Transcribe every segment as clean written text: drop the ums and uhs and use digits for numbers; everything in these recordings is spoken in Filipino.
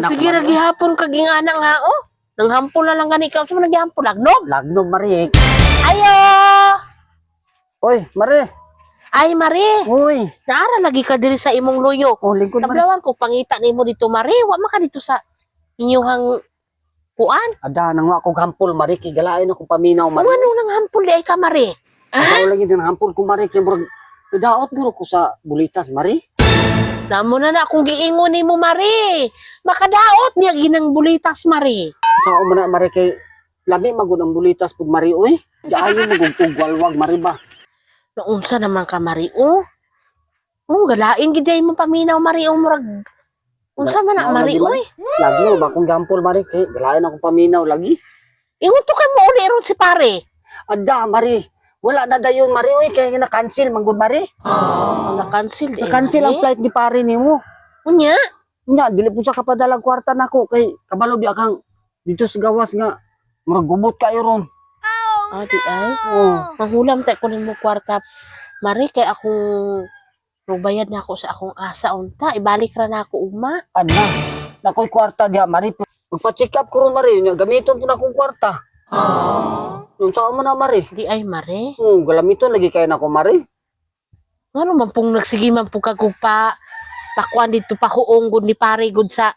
Sige ra gihapon kag ingana nga oh. Nanghampol na lang gani ikaw sa naghampol lagnog. Lagnog, Mari. Ayo. Oy, Mari. Ay Mari, Uy. naara lagi ka diri sa imong luyo. Oh, lingkod, Mari. Tablawan ko pangita nimo dito Mari, wa man ka dito sa inyuhang kuan. Ada nang ako gampol, Mari. Kigalain ako paminaw, Mari. Ano nang hampol di ay ka Mari? Ako lagi din hampol ko, Mari. Kaya murag, nadaot mo ko sa bulitas, Mari. Namo na akong giingon nimo Mari. Makadaot niya ginang bulitas Mari. Sa ako na, Mari, kay labi magud ang bulitas pag Mari, uy. Daayo magugtugwalwag, Mari ba? Naunsa naman ka Mari oh. Oh, galain gid ay mo paminaw Mari oh murag. Unsa man na Mari oy? Lagno ba akong gampol, Mari? Kay galain ako paminaw lagi. Ingon to kay mo uli ron si pare. Ada, Mari. Wala na dayon, Mari, uy. Kaya na-cancel, manggod, Mari. Na-cancel eh. Na-cancel ang flight ni pare nimo. Unya? Nya, dili po siya kapadalang kwarta nako kay kabalo biya kang dito sa gawas nga magubot kayo ron. Ah, di ay. Oh. Manghulam tayo ko mo kwarta. Mari, kay akong bayad na ako sa akong asa unta. Ibalik ra na ako uma. Ana, nakoy kwarta diha, Mari. Magpa-check up ko ron, Mari. Nya, gamiton ko na akong kwarta. Nung saan mo na, Mari? Di ay, Mari. Galamiton lagi kayo nako, Mari. Ano man pong nagsige man po kagugpa. Pakuan dito pa huong gud ni pare gud sa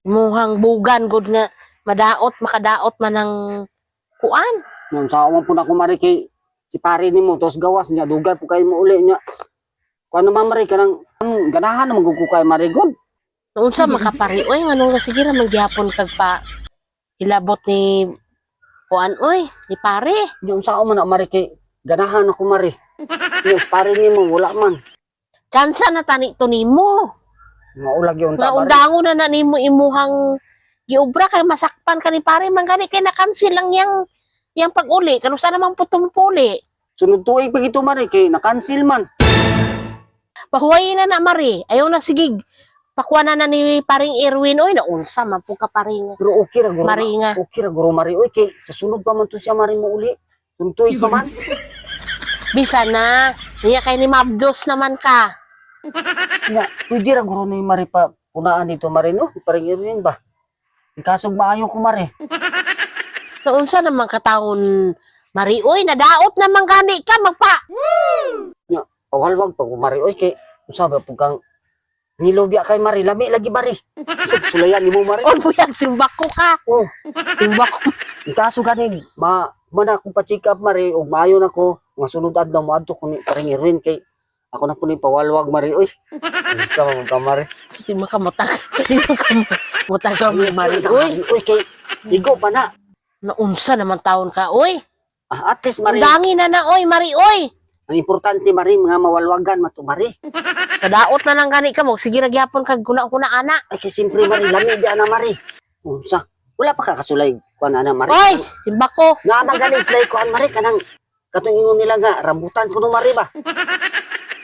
muhang bugan gud nga makadaot man ng kuan. Nung saan mo po na ako, Mari, kay si pare nimo tos gawas niya dugay po kayo mo uli niya. Kuno man, Mari, kanang ganahan naman ko kay Mari god. Unsa makapari oy nganong nga sige ra man gihapon kag pa hilabot ni kuan oy ni pare. Yung saan mo na, Mari, kay ganahan ako, Mari. Yes, pare nimo wala man. Kansa na tani to nimo. Maulag yun Nga ta, Mari. undangon na nimo imuhang giobra kay masakpan ka ni pare man gani kay na-cancel lang yang pag-uli kanu sa namang putong puli. Sunod tuig pag ito, Mari, kay na-cancel man. Pahuwayin na Mari. Ayaw na sigig. Pakuana na ni paring Erwin oy naunsa man po ka paring Pero okay ra guro. Mari nga. Okay ra guro, Mari. Oy, kay sa sunod pa man to siya, Mari, mo uli. Sunod tuig pa man. Bisa na. Niya kay ni Mabdos naman ka. Nga, pwede ra guro ni Mari pa punaan dito, Mari, no? Paring Irwin ba? Kasog maayo ko, Mari. Naunsa naman kataon Mari oy nadaot naman gani ka magpa. Nga, awalwag pa ko, Mari. Oy, kay usabi po kang nilobya kay Mari. Lami lagi, Mari. Sulayan ni mo, Mari. On mo yan simbak ko ka. Oh, Simbak ko. kaso ganing, mana akong pa-check up, Mari, o maayo na ko, nga sunod adlaw mo adto ko ni paring Irwin, kay ako na po ni pawalwag, Mari. Uy, isa mo ka, Mari. Di makamutag. Di makamutag kami Mari oy. Uy, kay igo pa na. Naunsa naman taon ka oy. At least, Mari, Dangi na oy Mari oy. ang importante, Mari, mga mawalwagan, mato, Mari. Kadaot na lang gani ka mo. Sige ra gyapon kag kuna-kuna ana. Ay, kay siyempre, Mari, lami di ana, Mari. Unsa? Wala pa kakasulay kuan ana, Mari. Oy, simbak ko. Nga magaling slay kuan, Mari, kanang katong ingon nila nga rambutan kuno, Mari ba?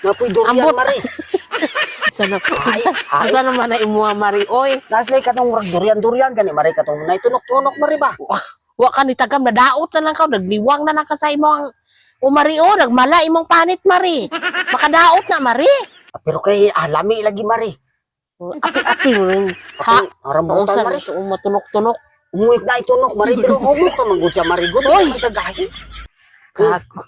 Napoy durian, Ambot. Mari. Sana Ay, ay. Asa naman na imuha Mari oy. Naslay katong murag durian gani, Mari, katong naitunok-tunok, Mari ba? Wa ka ni tagam na daot na lang ka, nagliwang na lang ka sa imong Mari o nagmala imong panit Mari. Makadaot na Mari. Pero kay lami lagi, Mari. Api-api mo rin. Ha? Katong rambutan, Naunsa Mari. na ito matunok-tunok. Umuit na itunok, Mari, pero humok naman gud siya, Mari. Gud Oy. naman siya gahi. Kako.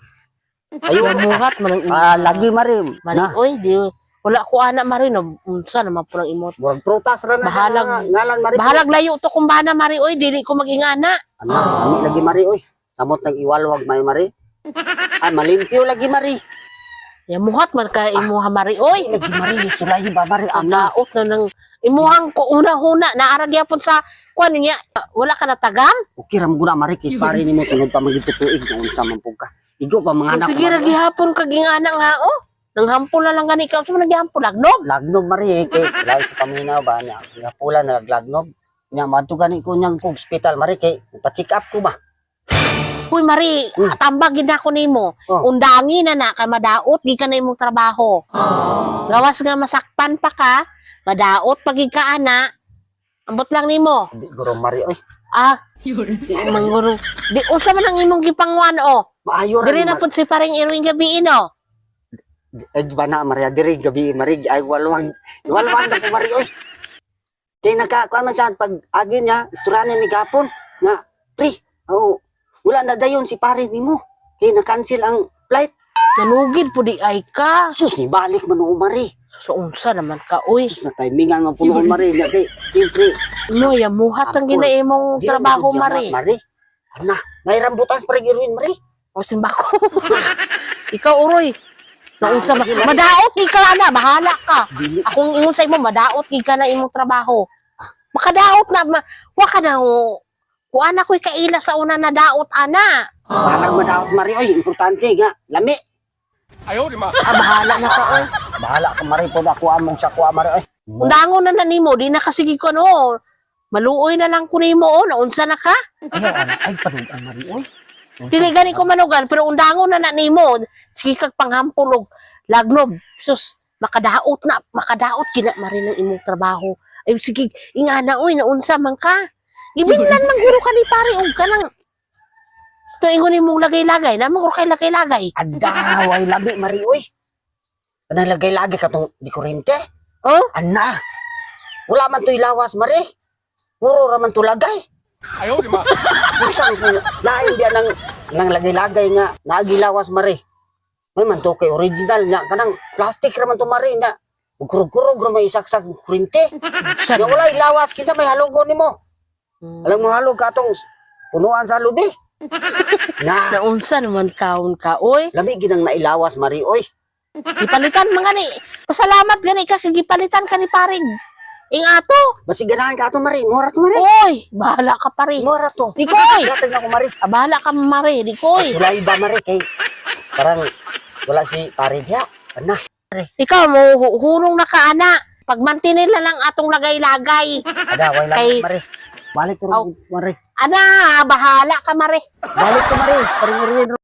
Ayun. Muhat man ang Lagi, Mari. Mari Na, oy di wala ko ana Mari no. Unsa naman po lang imot. murag prutas ra na siya Bahalag. nga ngalan, Mari. Bahalag layo to kumbana Mari oy dili ko magingana. Ano, lami lagi, Mari, oy. Samot nang iwalwag, may, Mari. Malimpyo lagi, Mari. Ya muhat man ka imuha Mari oy. Lagi, Mari, sulahi ba, Mari? Ang daot na nang imuhang ko una-huna naara gyapon sa kuan niya. Wala ka na tagam? Okay, ram guna, Mari, kis pare ni mo, sunod pa magitutuig, kung unsa man po ka. Igo pa mga anak, Sige ra Mari. gihapon kag ingana nga oh. Nang hampol na lang gani ka sa naghampol lagnog. Lagnog, Mari, kay lahi sa paminaw ba, niya, nga pula na laglagnog. Niya, madto gani ko niyang po hospital, Mari, kay pa-check up ko ba? Huy Mari, tambag gid ako nimo. Oh. Undangi na kay madaot gi ka na imong trabaho. Gawas nga masakpan pa ka, madaot pagig ka ana. Ambot lang nimo. Di, guro, Mari, oy. Di mangguro. Di unsa man ang imong gipangwan o? Maayo ra Diri ni, na pud si paring Irwin gabi no. Ay, di ba na, Maria, diri, gabi, Mari, ay, walwag na ko, Mari, oy. Kaya nagkakuan man siya, pag agin niya, isturanan ni Gapon, nga, pre, wala na dayon si pare ni mo. Kaya na-cancel ang flight. Nanugid po di ay ka. Sus, ni balik man noon, Mari. So, unsa naman ka, uy. Sus, na timingan man po noon, Mari. Nga, kay, siyempre, No, yamuhat ang Ampol. ginaimong di na trabaho, magudyamat, Mari. Mari. Ana, ngay rambutan sa Irwin, Mari. O, simbako. Ikaw, uroy. Naunsa ba? Madaot, di ka na. Bahala ka. Dili. Akong ingon sa imo, madaot, di ka na imong trabaho. Makadaot na. Wa ka na, kuan ako'y kaila sa una na daot, ana. Parang madaot, Mari. Oy, importante nga, lami. Bahala na ka, oy. Bahala ka, Mari, po na kuha mong sa kuha, Mari. Oy. Undangon na na nimo, di na kasigi ko, no. Maluoy na lang ko nimo, o. Naunsa na ka? Ayaw, ana. Ay, panugan, Mari. Oy. Dili gani ko manugan, pero undangon na na nimo. Sige kag panghampulog, lagnob. Sus, makadaot na, makadaot kina marinong imong trabaho. Ay sige, ingana oy, naunsa man ka. Gibinlan man guro ka ni pare og kanang to ingon imong lagay-lagay, namo ko kay lagay-lagay. Adaway, lami, Mari. Oy. Anang lagay-lagay ka tong di kurente? Oh, Ana. Wala man to'y lawas, Mari. Puro raman to lagay. Saan ko, lain diya ng lagay-lagay nga, naagilawas, Mari. May man to kay original nga, kanang plastic raman to, Mari, nga. Kurog-kurog raman isaksak kurinte. sa Nga wala ilawas, kinsa may halugon ni mo. Alam mo halog ka tong punuan sa lubi. Na, naunsa naman kaon ka, oy. lami ginang nailawas, Mari, oy. Gipalitan mga ni. Pasalamat gani ka kay gipalitan ka ni paring. Ingato. Basi ganahan ka to, Mari. Mura to, Mari. Oy, bahala ka pare. Mura to. Di ko, oy. Gatag na ko, Mari. Bahala ka mare, di ko, oy. Sulay ba, Mari, kay parang wala si pare diya. Ana. Ikaw mo hunong na ka ana. Pagmantinin na lang atong lagay-lagay. Adaway lang, Kay- Mari. Balik ko, Aw. Mari. Ana, bahala ka mare. Balik ko, Mari. Paring